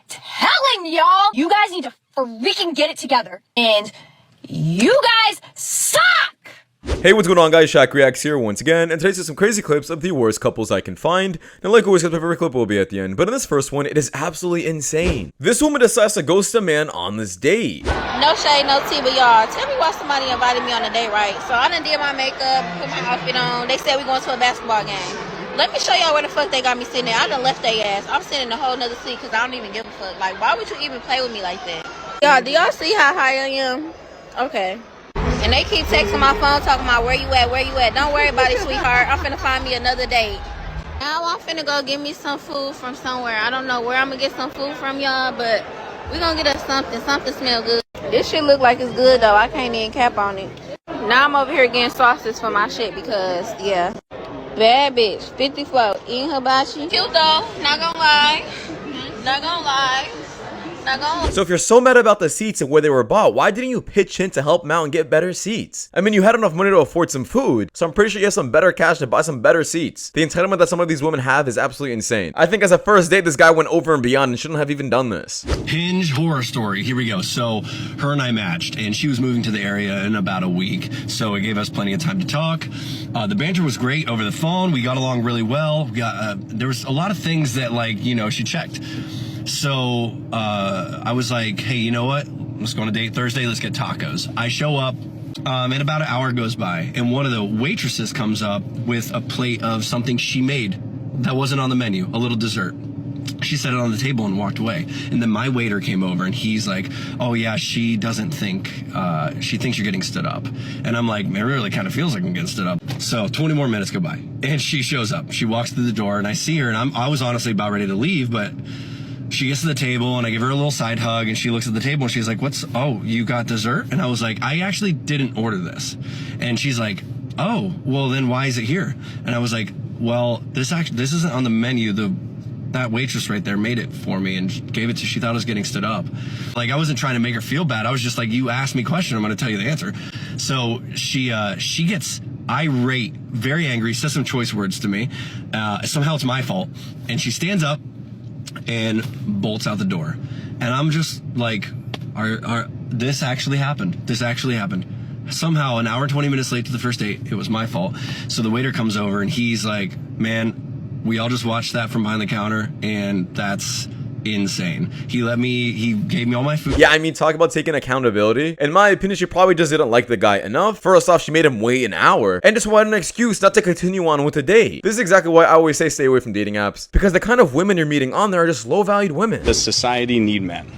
telling y'all, you guys need to freaking get it together. And you guys suck! Hey, what's going on, guys? Shak-Reacts here once again, and today's just some crazy clips of the worst couples I can find. Now, like always, my favorite clip will be at the end, but in this first one, it is absolutely insane. This woman decides to ghost a man on this date. No shade, no tea, but y'all, tell me why somebody invited me on a date, right? So I done did my makeup, put my outfit on. They said we going to a basketball game. Let me show y'all where the fuck they got me sitting at. I done left their ass. I'm sitting in a whole nother seat because I don't even give a fuck. Like, why would you even play with me like that? Y'all, do y'all see how high I am? Okay. And they keep texting my phone talking about where you at, where you at. Don't worry about it, sweetheart. I'm finna find me another date. Now I'm finna go get me some food from somewhere. I don't know where I'm gonna get some food from, y'all, but we gonna get us something. Something smell good. This shit look like it's good, though. I can't even cap on it. Now I'm over here getting sauces for my shit because, yeah. Bad bitch. 54. Eating hibachi. Cute, though. Not gonna lie. Not gonna lie. So if you're so mad about the seats and where they were bought, why didn't you pitch in to help them out and get better seats? I mean, you had enough money to afford some food, so I'm pretty sure you have some better cash to buy some better seats. The entitlement that some of these women have is absolutely insane. I think as a first date, this guy went over and beyond and shouldn't have even done this. Hinge horror story. Here we go. So her and I matched, and she was moving to the area in about a week, so it gave us plenty of time to talk. The banter was great over the phone. We got along really well. There was a lot of things that, like, you know, she checked. So I was like, hey, you know what? Let's go on a date Thursday. Let's get tacos. I show up, and about an hour goes by, and one of the waitresses comes up with a plate of something she made that wasn't on the menu, a little dessert. She set it on the table and walked away. And then my waiter came over, and he's like, oh, yeah, she doesn't think, she thinks you're getting stood up. And I'm like, man, it really kind of feels like I'm getting stood up. So 20 more minutes go by, and she shows up. She walks through the door, and I see her, and I was honestly about ready to leave, but she gets to the table, and I give her a little side hug, and she looks at the table, and she's like, oh, you got dessert? And I was like, I actually didn't order this. And she's like, oh, well, then why is it here? And I was like, well, this isn't on the menu. That waitress right there made it for me and gave it to, she thought I was getting stood up. Like, I wasn't trying to make her feel bad. I was just like, you asked me a question, I'm going to tell you the answer. So she gets irate, very angry, says some choice words to me. Somehow it's my fault. And she stands up and bolts out the door. And I'm just like, this actually happened. This actually happened. Somehow, an hour and 20 minutes late to the first date, it was my fault. So the waiter comes over, and he's like, man, we all just watched that from behind the counter, and that's insane. He gave me all my food. Yeah, I mean, talk about taking accountability. In my opinion, she probably just didn't like the guy enough. First off, she made him wait an hour and just wanted an excuse not to continue on with the date. This is exactly why I always say stay away from dating apps, because the kind of women you're meeting on there are just low-valued women. Does society need men?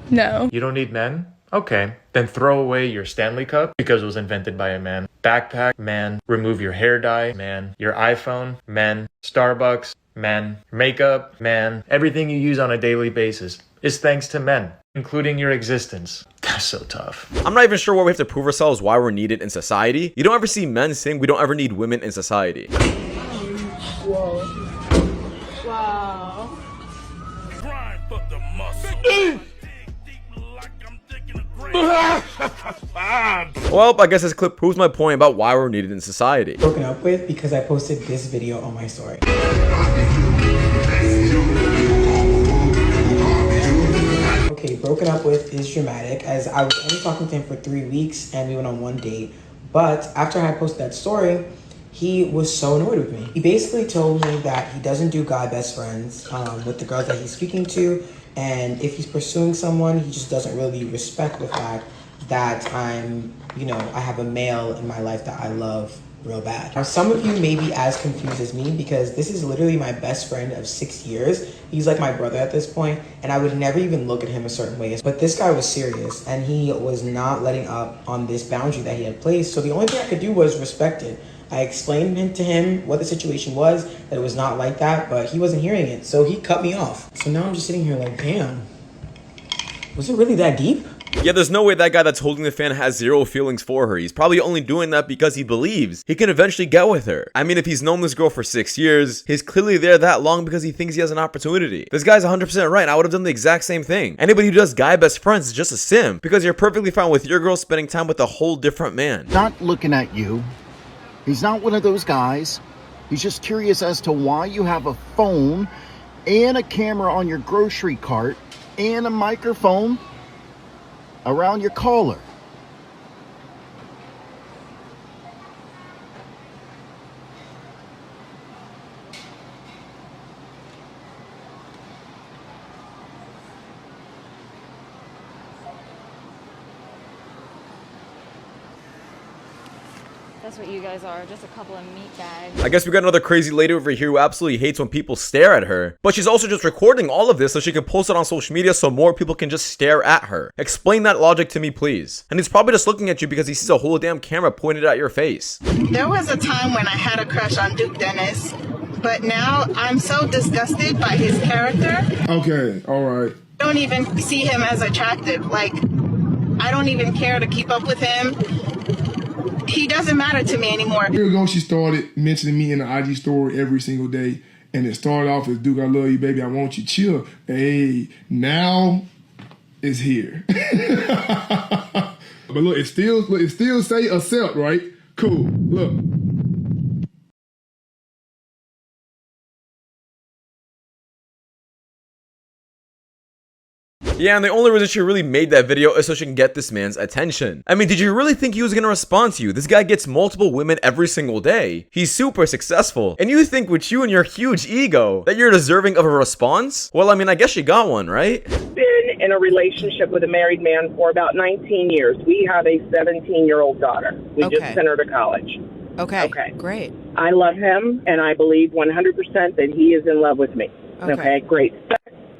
No. You don't need men? Okay, then throw away your Stanley Cup because it was invented by a man. Backpack, man. Remove your hair dye, man. Your iPhone, man. Starbucks, men. Makeup, man. Everything you use on a daily basis is thanks to men, including your existence. That's so tough. I'm not even sure why we have to prove ourselves why we're needed in society. You don't ever see men saying we don't ever need women in society. Whoa. Wow. Well, I guess this clip proves my point about why we're needed in society. Broken up with because I posted this video on my story. Okay, broken up with is dramatic, as I was only talking to him for 3 weeks and we went on one date. But after I posted that story, he was so annoyed with me. He basically told me that he doesn't do guy best friends with the girls that he's speaking to. And if he's pursuing someone, he just doesn't really respect the fact that I have a male in my life that I love real bad. Now, some of you may be as confused as me because this is literally my best friend of 6 years. He's like my brother at this point, and I would never even look at him a certain way. But this guy was serious, and he was not letting up on this boundary that he had placed. So the only thing I could do was respect it. I explained to him what the situation was, that it was not like that, but he wasn't hearing it, so he cut me off. So now I'm just sitting here like, damn, was it really that deep? Yeah, there's no way that guy that's holding the fan has zero feelings for her. He's probably only doing that because he believes he can eventually get with her. I mean, if he's known this girl for 6 years, he's clearly there that long because he thinks he has an opportunity. This guy's 100% right. I would have done the exact same thing. Anybody who does guy best friends is just a simp, because you're perfectly fine with your girl spending time with a whole different man. Not looking at you. He's not one of those guys. He's just curious as to why you have a phone and a camera on your grocery cart and a microphone around your collar. That's what you guys are, just a couple of meat bags. I guess we got another crazy lady over here who absolutely hates when people stare at her. But she's also just recording all of this so she can post it on social media so more people can just stare at her. Explain that logic to me, please. And he's probably just looking at you because he sees a whole damn camera pointed at your face. There was a time when I had a crush on Duke Dennis, but now I'm so disgusted by his character. Okay, all right. I don't even see him as attractive. Like, I don't even care to keep up with him. He doesn't matter to me anymore. A year ago, she started mentioning me in the IG story every single day. And it started off as, Duke, I love you, baby, I want you, chill. Hey, now it's here. But look, it still say accept, right? Cool, look. Yeah, and the only reason she really made that video is so she can get this man's attention. I mean, did you really think he was gonna respond to you? This guy gets multiple women every single day. He's super successful. And you think with you and your huge ego that you're deserving of a response? Well, I mean, I guess she got one, right? Been in a relationship with a married man for about 19 years. We have a 17-year-old daughter. We just sent her to college. Okay, great. I love him, and I believe 100% that he is in love with me. Okay, great.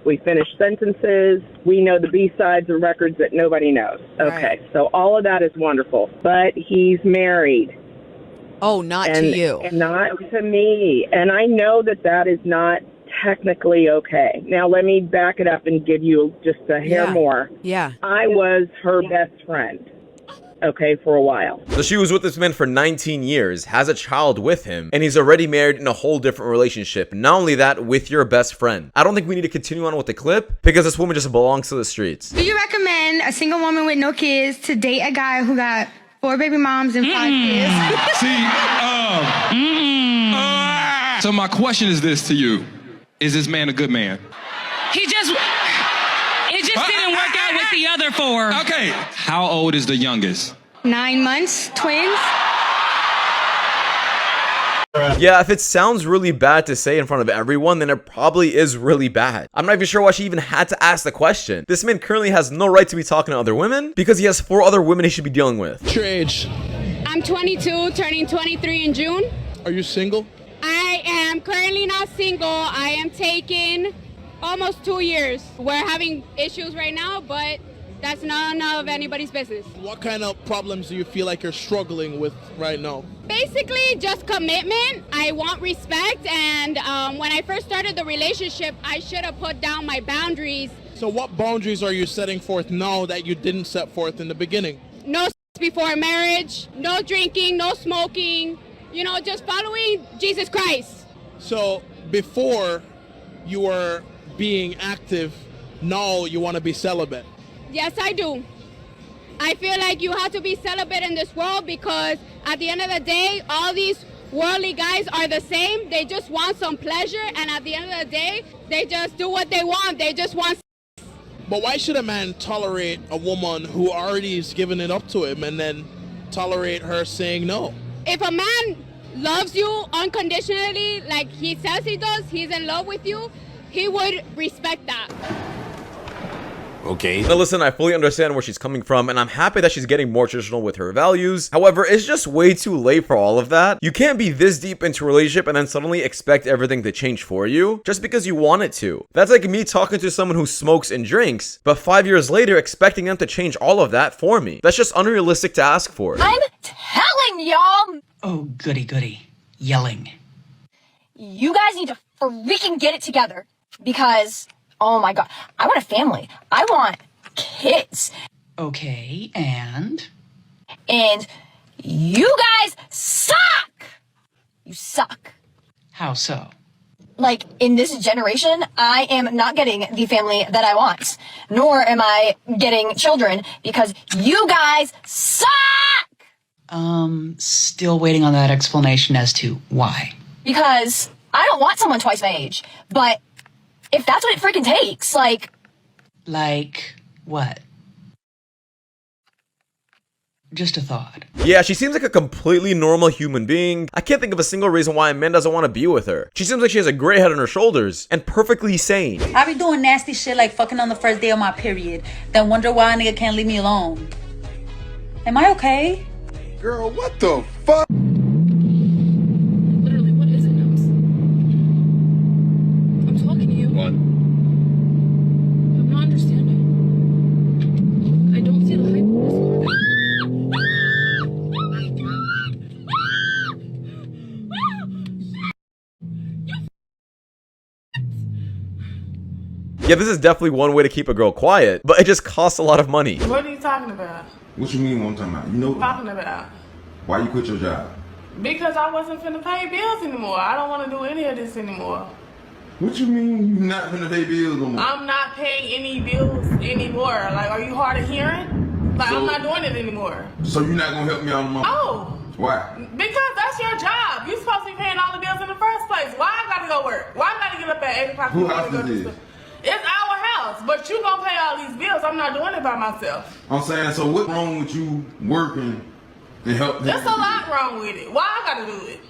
We finish sentences. We know the B-sides of records that nobody knows. Okay, so all of that is wonderful. But he's married. Oh, not to you. And not to me. And I know that that is not technically okay. Now, let me back it up and give you just a hair more. Yeah. I was her best friend. Okay, for a while. So she was with this man for 19 years, has a child with him, and he's already married in a whole different relationship. Not only that, with your best friend. I don't think we need to continue on with the clip because this woman just belongs to the streets. Do you recommend a single woman with no kids to date a guy who got 4 baby moms and 5 kids? See, so my question is this to you. Is this man a good man? It just didn't work out with the other 4. Okay. How old is the youngest? 9 months, twins. Yeah, if it sounds really bad to say in front of everyone, then it probably is really bad. I'm not even sure why she even had to ask the question. This man currently has no right to be talking to other women because he has 4 other women he should be dealing with. What's your age? I'm 22, turning 23 in June. Are you single? I am currently not single. I am taking almost 2 years. We're having issues right now, but that's none of anybody's business. What kind of problems do you feel like you're struggling with right now? Basically, just commitment. I want respect, and when I first started the relationship, I should have put down my boundaries. So what boundaries are you setting forth now that you didn't set forth in the beginning? No sex before marriage, no drinking, no smoking, you know, just following Jesus Christ. So before you were being active, now you want to be celibate. Yes, I do. I feel like you have to be celibate in this world because at the end of the day, all these worldly guys are the same. They just want some pleasure, and at the end of the day, they just do what they want. They just want. But why should a man tolerate a woman who already is giving it up to him and then tolerate her saying no? If a man loves you unconditionally, like he says he does, he's in love with you, he would respect that. Okay. Now listen, I fully understand where she's coming from, and I'm happy that she's getting more traditional with her values. However, it's just way too late for all of that. You can't be this deep into a relationship and then suddenly expect everything to change for you just because you want it to. That's like me talking to someone who smokes and drinks, but 5 years later expecting them to change all of that for me. That's just unrealistic to ask for. I'm telling y'all. Oh, goody goody. Yelling. You guys need to freaking get it together because, oh my God, I want a family. I want kids. Okay, and? And you guys suck. You suck. How so? Like, in this generation, I am not getting the family that I want. Nor am I getting children because you guys suck. Still waiting on that explanation as to why. Because I don't want someone twice my age, but if that's what it freaking takes, like... Like what? Just a thought. Yeah, she seems like a completely normal human being. I can't think of a single reason why a man doesn't want to be with her. She seems like she has a great head on her shoulders and perfectly sane. I be doing nasty shit like fucking on the first day of my period, then wonder why a nigga can't leave me alone. Am I okay? Girl, what the fuck? Literally, what is it, Nose? I'm talking to you. What? I'm not understanding. I don't see the hype in this car. Yeah, this is definitely one way to keep a girl quiet, but it just costs a lot of money. What are you talking about? What you mean what I'm talking about? You know Talking about? why you quit your job? Because I wasn't finna pay bills anymore. I don't want to do any of this anymore. What you mean you not finna pay bills no more? I'm not paying any bills anymore. Like, are you hard of hearing? Like, I'm not doing it anymore. So you're not gonna help me out no more? Oh. Why? Because that's your job. You're supposed to be paying all the bills in the first place. Why I gotta go work? Why I gotta get up at 8 o'clock? Who house is this? It's our house, but you gonna pay all these bills. I'm not doing it by myself. I'm saying, so what's wrong with you working and helping? There's a lot wrong with it. Why I gotta do it?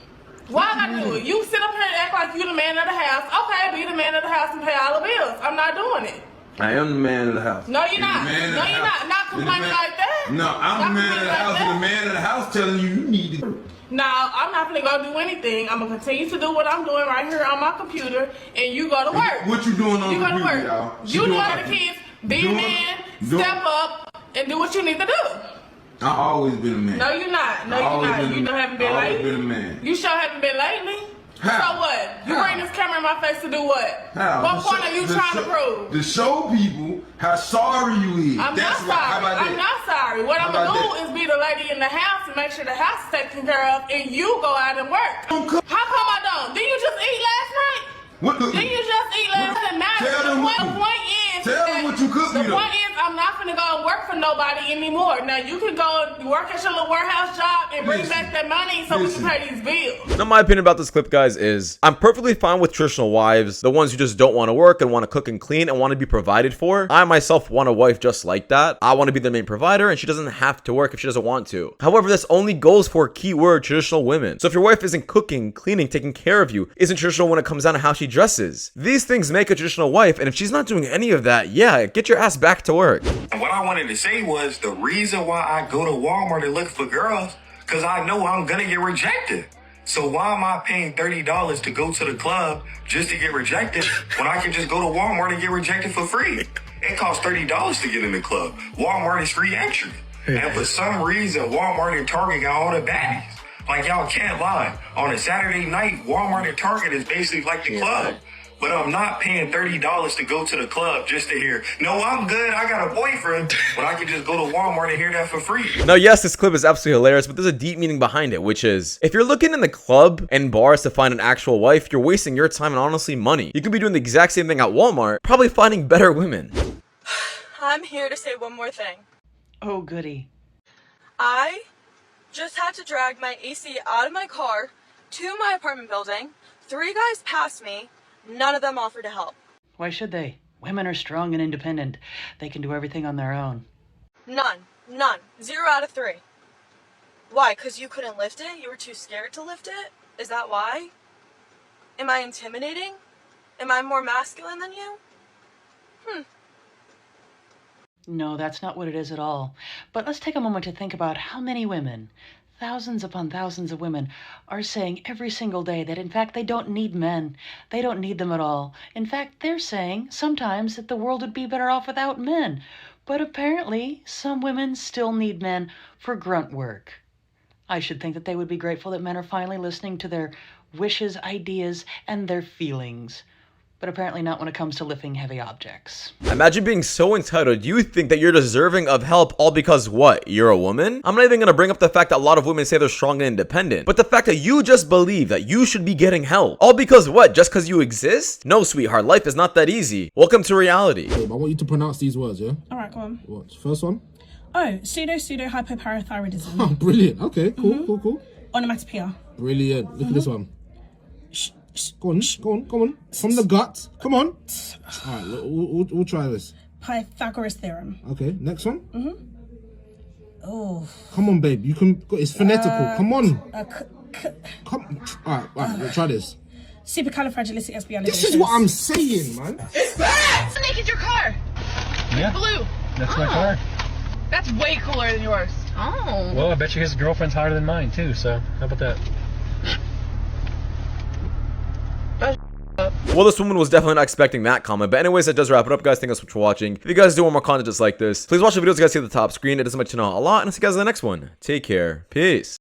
Why I gotta do it? You sit up here and act like you the man of the house. Okay, be the man of the house and pay all the bills. I'm not doing it. I am the man of the house. No, you're not. No, you're not. Not complaining like that. No, I'm the man of the house, and the man of the house telling you you need to. No, I'm not gonna go do anything. I'm gonna continue to do what I'm doing right here on my computer, and you go to work. What you doing on the computer, work. y'all? You do the kids, be a man, step up, and do what you need to do. I've always been a man. No, you're not. No, you're not. You haven't been lately. I've always been a man. You sure haven't been lately. How? So what? You bring this camera in my face to do what? How? What point are you trying to prove? To show people how sorry you is. I'm not sorry. I'm not sorry. What I'm gonna do is be the lady in the house and make sure the house is taken care of, and you go out and work. How come I don't? Didn't you just eat last night? What? Didn't you just eat last night? Tell them The point is, tell them what you cooked me. The point is, I'm not gonna go and work for nobody anymore. Now you can go and work at your little warehouse job and bring back that money so we can pay these bills. Now, my opinion about this clip, guys, is I'm perfectly fine with traditional wives, the ones who just don't want to work and want to cook and clean and want to be provided for. I myself want a wife just like that. I want to be the main provider, and she doesn't have to work if she doesn't want to. However, this only goes for keyword traditional women. So if your wife isn't cooking, cleaning, taking care of you, isn't traditional when it comes down to how she dresses. These things make a traditional wife, and if she's not doing any of that, yeah, get your ass back to work. And what I wanted to say was the reason why I go to Walmart and look for girls, because I know I'm gonna get rejected. So why am I paying $30 to go to the club just to get rejected when I can just go to Walmart and get rejected for free? It costs $30 to get in the club. Walmart is free entry. And for some reason, Walmart and Target got all the baddies. Like, y'all can't lie. On a Saturday night, Walmart and Target is basically like the club. But I'm not paying $30 to go to the club just to hear, no, I'm good, I got a boyfriend, but I can just go to Walmart and hear that for free. Now, yes, this clip is absolutely hilarious, but there's a deep meaning behind it, which is, if you're looking in the club and bars to find an actual wife, you're wasting your time and honestly money. You could be doing the exact same thing at Walmart, probably finding better women. I'm here to say one more thing. Oh, goody. I just had to drag my AC out of my car to my apartment building. 3 guys passed me. None of them offered to help. Why should they? Women are strong and independent. They can do everything on their own. None. 0 out of 3. Why? Because you couldn't lift it? You were too scared to lift it? Is that why? Am I intimidating? Am I more masculine than you? No, that's not what it is at all. But let's take a moment to think about how many women, thousands upon thousands of women, are saying every single day that in fact they don't need men. They don't need them at all. In fact, they're saying sometimes that the world would be better off without men. But apparently, some women still need men for grunt work. I should think that they would be grateful that men are finally listening to their wishes, ideas, and their feelings. But apparently not when it comes to lifting heavy objects. Imagine being so entitled you think that you're deserving of help all because what? You're a woman? I'm not even gonna bring up the fact that a lot of women say they're strong and independent, but the fact that you just believe that you should be getting help. All because what? Just because you exist? No, sweetheart, life is not that easy. Welcome to reality. I want you to pronounce these words, yeah? Alright, go on. What? First one? Oh, pseudo-hypoparathyroidism. Oh, brilliant. Okay, cool, cool. Onomatopoeia. Brilliant. Look at this one. Go on. From the gut. Come on. All right, we'll try this. Pythagoras theorem. Okay, next one. Oh. Come on, babe. You can. It's phonetical. Come on. Come. All right. We'll try this. Supercalifragilisticexpialidocious. This is what I'm saying, man. It's bad! Nick, your car. Yeah. It's blue. That's my car. That's way cooler than yours. Oh. Well, I bet you his girlfriend's hotter than mine, too, so how about that? Well, this woman was definitely not expecting that comment. But anyways, that does wrap it up, guys. Thank you so much for watching. If you guys do want more content just like this, please watch the videos you guys see at the top screen. It does much to know a lot. And I'll see you guys in the next one. Take care. Peace.